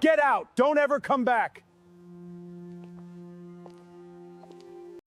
Get out! Don't ever come back!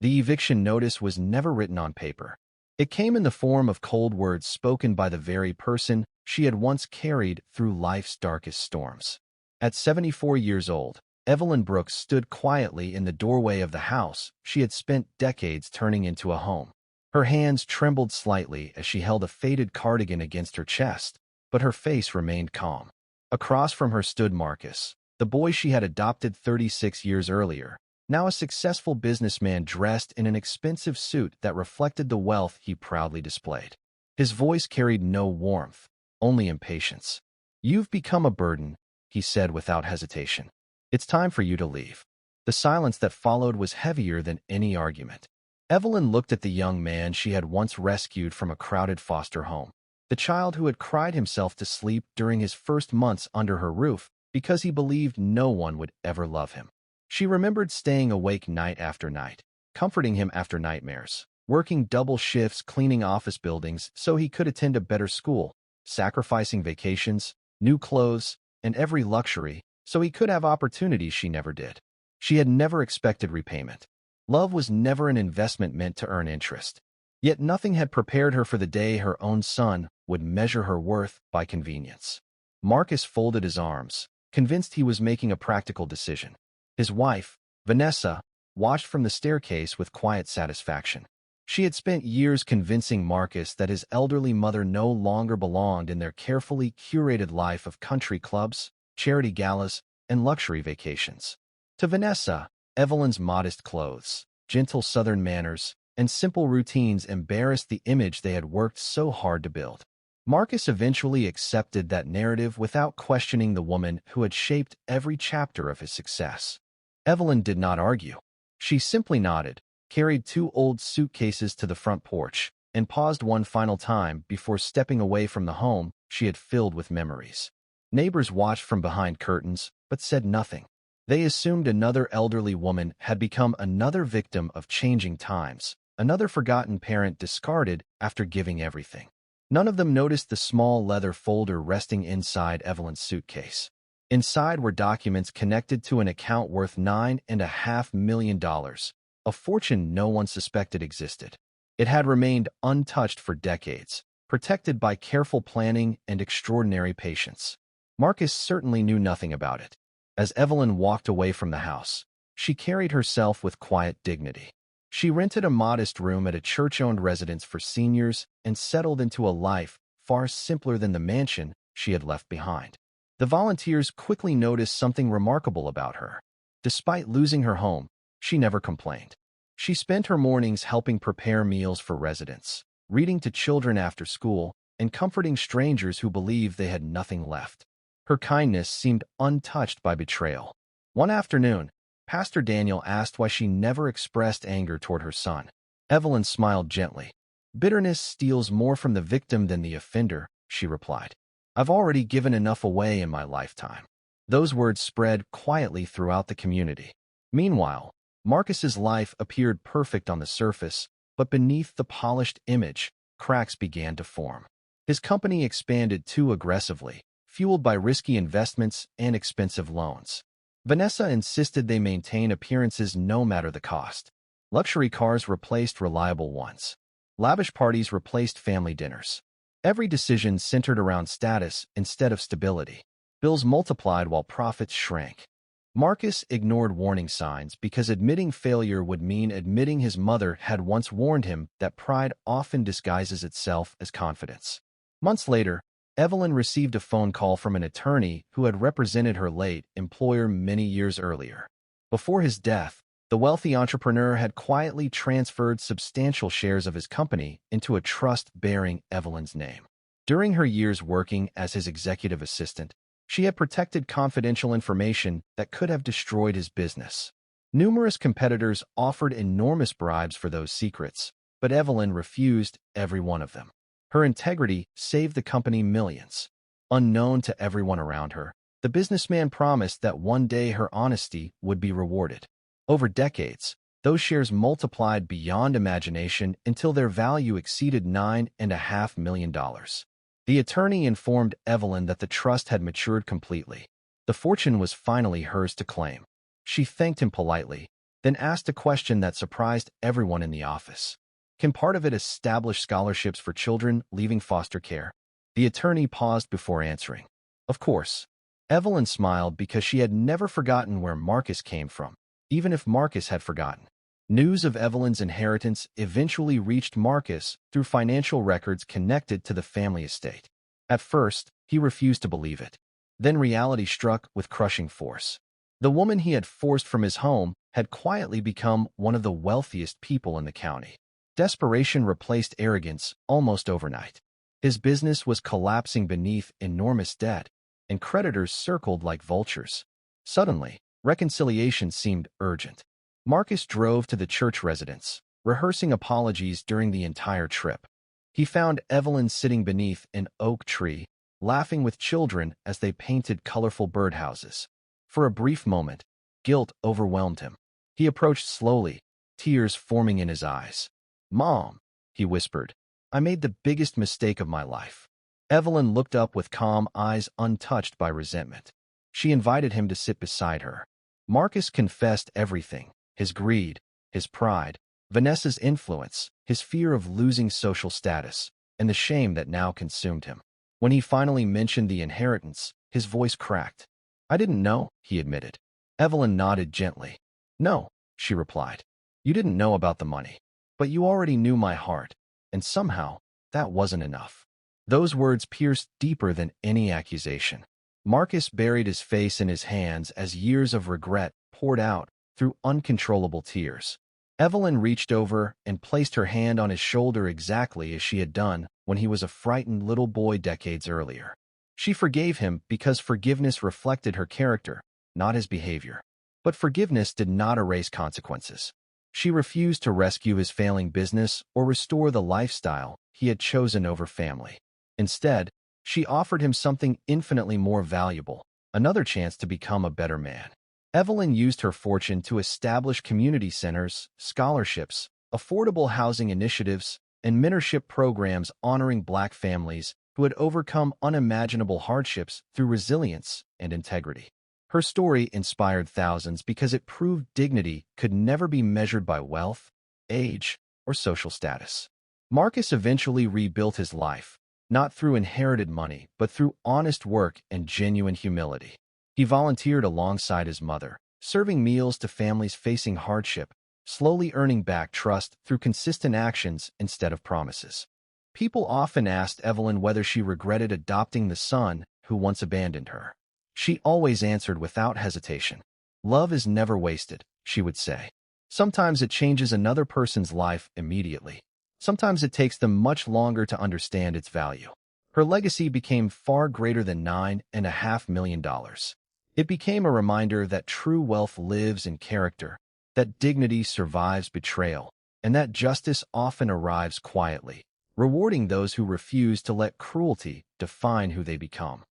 The eviction notice was never written on paper. It came in the form of cold words spoken by the very person she had once carried through life's darkest storms. At 74 years old, Evelyn Brooks stood quietly in the doorway of the house she had spent decades turning into a home. Her hands trembled slightly as she held a faded cardigan against her chest, but her face remained calm. Across from her stood Marcus, the boy she had adopted 36 years earlier, now a successful businessman dressed in an expensive suit that reflected the wealth he proudly displayed. His voice carried no warmth, only impatience. "You've become a burden," he said without hesitation. "It's time for you to leave." The silence that followed was heavier than any argument. Evelyn looked at the young man she had once rescued from a crowded foster home, the child who had cried himself to sleep during his first months under her roof because he believed no one would ever love him. She remembered staying awake night after night, comforting him after nightmares, working double shifts cleaning office buildings so he could attend a better school, sacrificing vacations, new clothes, and every luxury so he could have opportunities she never did. She had never expected repayment. Love was never an investment meant to earn interest. Yet nothing had prepared her for the day her own son would measure her worth by convenience. Marcus folded his arms, convinced he was making a practical decision. His wife, Vanessa, watched from the staircase with quiet satisfaction. She had spent years convincing Marcus that his elderly mother no longer belonged in their carefully curated life of country clubs, charity galas, and luxury vacations. To Vanessa, Evelyn's modest clothes, gentle Southern manners, and simple routines embarrassed the image they had worked so hard to build. Marcus eventually accepted that narrative without questioning the woman who had shaped every chapter of his success. Evelyn did not argue. She simply nodded, carried 2 old suitcases to the front porch, and paused one final time before stepping away from the home she had filled with memories. Neighbors watched from behind curtains, but said nothing. They assumed another elderly woman had become another victim of changing times, another forgotten parent discarded after giving everything. None of them noticed the small leather folder resting inside Evelyn's suitcase. Inside were documents connected to an account worth $9.5 million, a fortune no one suspected existed. It had remained untouched for decades, protected by careful planning and extraordinary patience. Marcus certainly knew nothing about it. As Evelyn walked away from the house, she carried herself with quiet dignity. She rented a modest room at a church-owned residence for seniors and settled into a life far simpler than the mansion she had left behind. The volunteers quickly noticed something remarkable about her. Despite losing her home, she never complained. She spent her mornings helping prepare meals for residents, reading to children after school, and comforting strangers who believed they had nothing left. Her kindness seemed untouched by betrayal. One afternoon, Pastor Daniel asked why she never expressed anger toward her son. Evelyn smiled gently. "Bitterness steals more from the victim than the offender," she replied. "I've already given enough away in my lifetime." Those words spread quietly throughout the community. Meanwhile, Marcus's life appeared perfect on the surface, but beneath the polished image, cracks began to form. His company expanded too aggressively, fueled by risky investments and expensive loans. Vanessa insisted they maintain appearances no matter the cost. Luxury cars replaced reliable ones. Lavish parties replaced family dinners. Every decision centered around status instead of stability. Bills multiplied while profits shrank. Marcus ignored warning signs because admitting failure would mean admitting his mother had once warned him that pride often disguises itself as confidence. Months later, Evelyn received a phone call from an attorney who had represented her late employer many years earlier. Before his death, the wealthy entrepreneur had quietly transferred substantial shares of his company into a trust bearing Evelyn's name. During her years working as his executive assistant, she had protected confidential information that could have destroyed his business. Numerous competitors offered enormous bribes for those secrets, but Evelyn refused every one of them. Her integrity saved the company millions. Unknown to everyone around her, the businessman promised that one day her honesty would be rewarded. Over decades, those shares multiplied beyond imagination until their value exceeded $9.5 million. The attorney informed Evelyn that the trust had matured completely. The fortune was finally hers to claim. She thanked him politely, then asked a question that surprised everyone in the office. Can part of it establish scholarships for children leaving foster care? The attorney paused before answering. Of course. Evelyn smiled because she had never forgotten where Marcus came from, even if Marcus had forgotten. News of Evelyn's inheritance eventually reached Marcus through financial records connected to the family estate. At first, he refused to believe it. Then reality struck with crushing force. The woman he had forced from his home had quietly become one of the wealthiest people in the county. Desperation replaced arrogance almost overnight. His business was collapsing beneath enormous debt, and creditors circled like vultures. Suddenly, reconciliation seemed urgent. Marcus drove to the church residence, rehearsing apologies during the entire trip. He found Evelyn sitting beneath an oak tree, laughing with children as they painted colorful birdhouses. For a brief moment, guilt overwhelmed him. He approached slowly, tears forming in his eyes. "Mom," he whispered, "I made the biggest mistake of my life." Evelyn looked up with calm eyes untouched by resentment. She invited him to sit beside her. Marcus confessed everything: his greed, his pride, Vanessa's influence, his fear of losing social status, and the shame that now consumed him. When he finally mentioned the inheritance, his voice cracked. "I didn't know," he admitted. Evelyn nodded gently. "No," she replied. "You didn't know about the money. But you already knew my heart, and somehow, that wasn't enough." Those words pierced deeper than any accusation. Marcus buried his face in his hands as years of regret poured out through uncontrollable tears. Evelyn reached over and placed her hand on his shoulder exactly as she had done when he was a frightened little boy decades earlier. She forgave him because forgiveness reflected her character, not his behavior. But forgiveness did not erase consequences. She refused to rescue his failing business or restore the lifestyle he had chosen over family. Instead, she offered him something infinitely more valuable: another chance to become a better man. Evelyn used her fortune to establish community centers, scholarships, affordable housing initiatives, and mentorship programs honoring Black families who had overcome unimaginable hardships through resilience and integrity. Her story inspired thousands because it proved dignity could never be measured by wealth, age, or social status. Marcus eventually rebuilt his life, not through inherited money, but through honest work and genuine humility. He volunteered alongside his mother, serving meals to families facing hardship, slowly earning back trust through consistent actions instead of promises. People often asked Evelyn whether she regretted adopting the son who once abandoned her. She always answered without hesitation. "Love is never wasted," she would say. Sometimes it changes another person's life immediately. Sometimes it takes them much longer to understand its value. Her legacy became far greater than $9.5 million. It became a reminder that true wealth lives in character, that dignity survives betrayal, and that justice often arrives quietly, rewarding those who refuse to let cruelty define who they become.